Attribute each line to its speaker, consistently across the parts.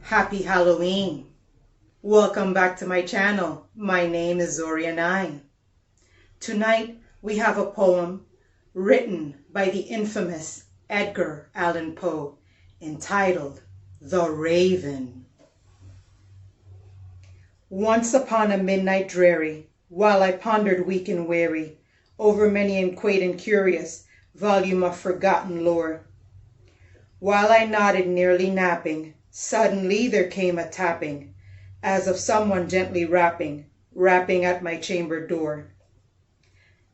Speaker 1: Happy Halloween! Welcome back to my channel. My name is Zoria 9. Tonight we have a poem written by the infamous Edgar Allan Poe entitled The Raven. Once upon a midnight dreary, while I pondered weak and weary over many and quaint and curious volume of forgotten lore, while I nodded nearly napping, suddenly there came a tapping, as of someone gently rapping at my chamber door.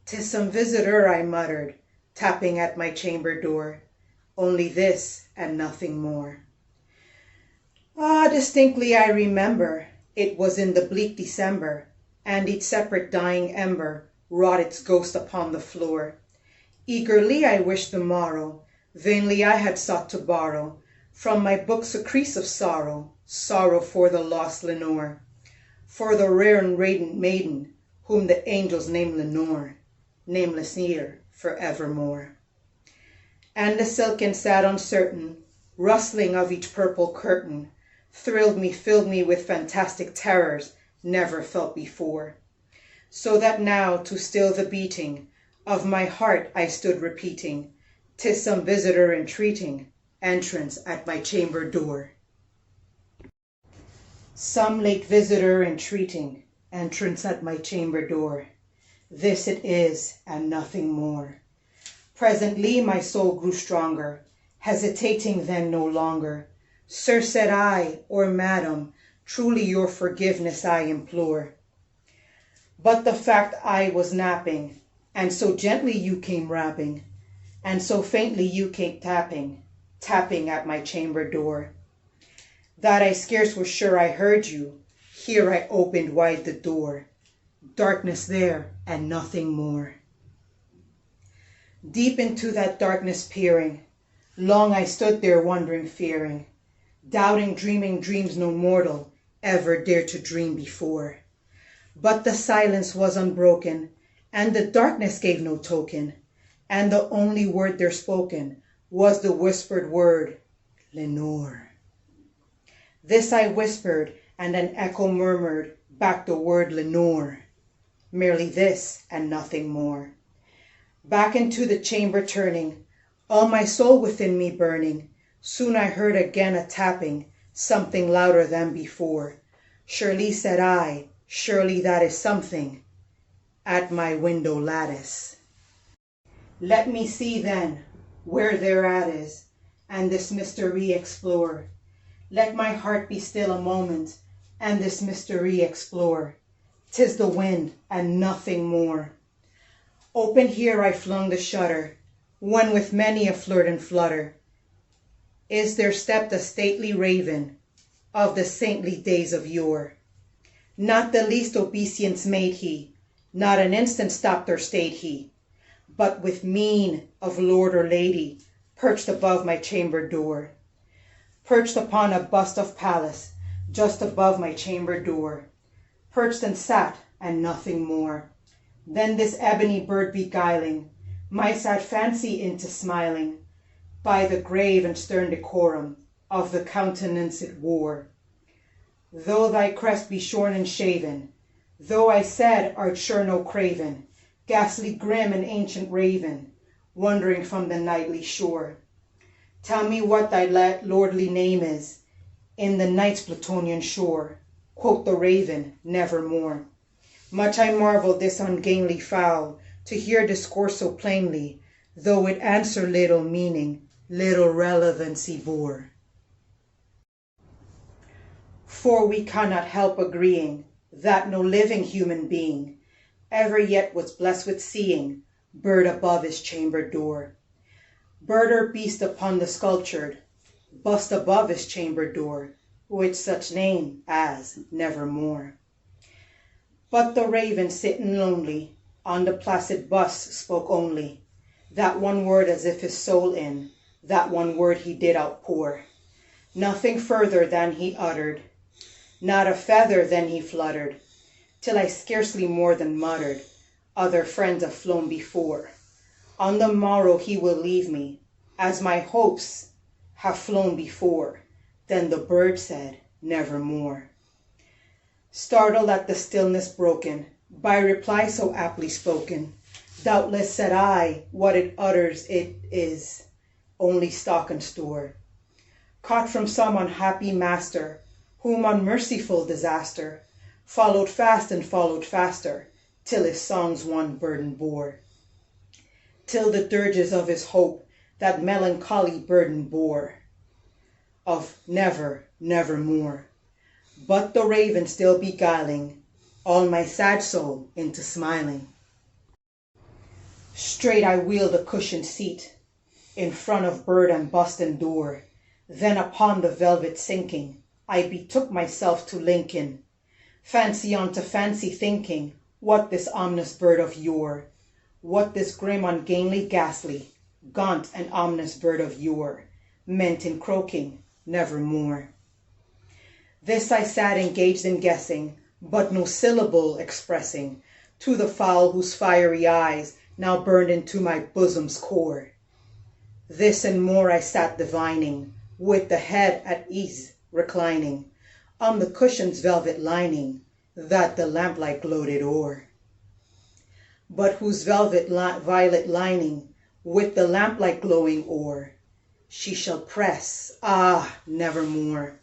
Speaker 1: "'Tis some visitor," I muttered, tapping at my chamber door, only this and nothing more. Distinctly I remember, it was in the bleak December, and each separate dying ember wrought its ghost upon the floor. Eagerly I wished the morrow, vainly I had sought to borrow from my books a crease of sorrow, sorrow for the lost Lenore, for the rare and radiant maiden whom the angels named Lenore, nameless here forevermore. And the silken sad uncertain rustling of each purple curtain filled me with fantastic terrors never felt before, so that now to still the beating of my heart I stood repeating, "'Tis some visitor entreating entrance at my chamber door." Some late visitor entreating entrance at my chamber door. This it is and nothing more. Presently my soul grew stronger, hesitating then no longer. "Sir," said I, "or madam, truly your forgiveness I implore. But the fact I was napping, and so gently you came rapping, and so faintly you came tapping at my chamber door, that I scarce was sure I heard you. Here I opened wide the door. Darkness there and nothing more. Deep into that darkness peering, long I stood there wondering, fearing, doubting, dreaming dreams no mortal ever dared to dream before. But the silence was unbroken, and the darkness gave no token, and the only word there spoken was the whispered word, "Lenore." This I whispered, and an echo murmured back the word "Lenore." Merely this and nothing more. Back into the chamber turning, all my soul within me burning, soon I heard again a tapping, something louder than before. "Surely," said I, "surely that is something at my window lattice. Let me see then where thereat is, and this mystery explore. Let my heart be still a moment, and this mystery explore. 'Tis the wind and nothing more." Open here I flung the shutter, when with many a flirt and flutter is there stepped a stately raven of the saintly days of yore. Not the least obeisance made he, not an instant stopped or stayed he, but with mien of lord or lady perched above my chamber door, perched upon a bust of Pallas just above my chamber door, perched and sat and nothing more. Then this ebony bird beguiling my sad fancy into smiling, by the grave and stern decorum of the countenance it wore. "Though thy crest be shorn and shaven, though," I said, "art sure no craven, ghastly grim and ancient raven, wandering from the nightly shore, tell me what thy lordly name is in the night's Plutonian shore." Quoth the raven, "Nevermore." Much I marveled this ungainly fowl to hear discourse so plainly, though it answer little meaning, little relevancy bore. For we cannot help agreeing that no living human being ever yet was blessed with seeing bird above his chamber door, bird or beast upon the sculptured bust above his chamber door, with such name as Nevermore. But the raven sitting lonely on the placid bust spoke only that one word, as if his soul in that one word he did outpour. Nothing further than he uttered, not a feather then he fluttered, till I scarcely more than muttered, "Other friends have flown before. On the morrow he will leave me, as my hopes have flown before." Then the bird said, nevermore. Startled at the stillness broken by reply so aptly spoken, doubtless said I, what it utters it is only stock and store, caught from some unhappy master, whom unmerciful disaster followed fast and followed faster, till his song's one burden bore, till the dirges of his hope that melancholy burden bore, of never, nevermore. But the raven still beguiling all my sad soul into smiling. Straight I wheeled a cushioned seat in front of bird and bust and door. Then upon the velvet sinking, I betook myself to Lincoln. Fancy unto fancy thinking, what this ominous bird of yore, what this grim, ungainly, ghastly, gaunt and ominous bird of yore meant in croaking nevermore. This I sat engaged in guessing, but no syllable expressing to the fowl whose fiery eyes now burned into my bosom's core. This and more I sat divining, with the head at ease reclining on the cushion's velvet lining that the lamplight gloated o'er, but whose violet lining with the lamplight glowing o'er she shall press, nevermore.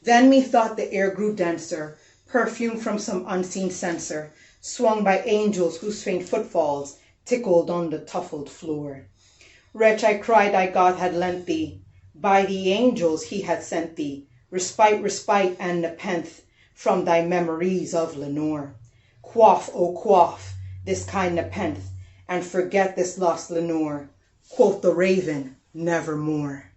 Speaker 1: Then methought the air grew denser, perfumed from some unseen censer, swung by angels whose faint footfalls tickled on the tuffled floor. Wretch, I cried, thy God had lent thee, by the angels he had sent thee, respite, and nepenthe from thy memories of Lenore. Quaff, O quaff, this kind nepenthe, and forget this lost Lenore. Quoth the raven, nevermore.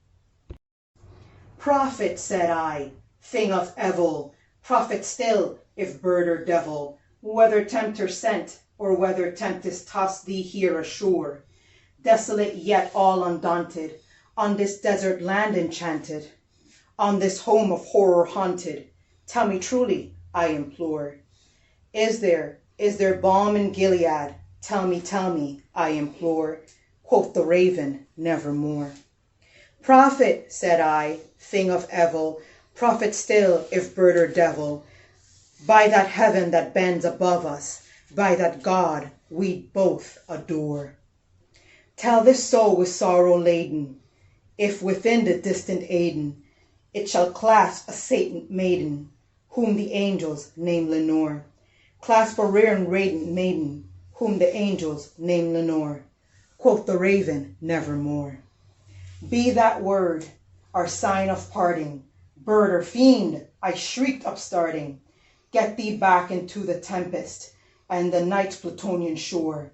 Speaker 1: Prophet, said I, thing of evil, prophet still, if bird or devil, whether tempter sent, or whether tempest tossed thee here ashore, desolate yet all undaunted, on this desert land enchanted, on this home of horror haunted, tell me truly, I implore, is there balm in Gilead? Tell me, I implore. Quoth the raven, nevermore. Prophet, said I, thing of evil, prophet still, if bird or devil, by that heaven that bends above us, by that God we both adore. Tell this soul with sorrow laden, if within the distant Aden it shall clasp a saint maiden, whom the angels name Lenore. Clasp a rare and radiant maiden, whom the angels name Lenore. Quoth the raven, nevermore. Be that word our sign of parting, bird or fiend, I shrieked upstarting. Get thee back into the tempest and the night's Plutonian shore.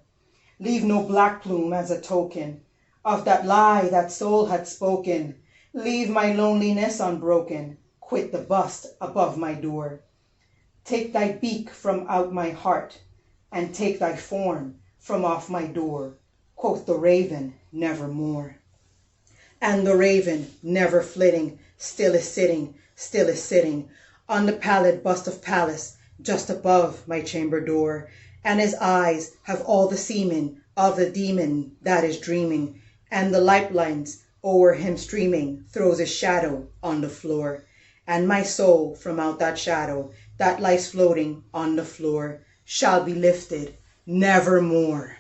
Speaker 1: Leave no black plume as a token of that lie that soul had spoken. Leave my loneliness unbroken. Quit the bust above my door. Take thy beak from out my heart, and take thy form from off my door. Quoth the raven, nevermore. And the raven, never flitting, still is sitting on the pallid bust of Pallas, just above my chamber door, and his eyes have all the seeming of the demon that is dreaming, and the lifelines o'er him streaming throws his shadow on the floor, and my soul from out that shadow that lies floating on the floor shall be lifted nevermore.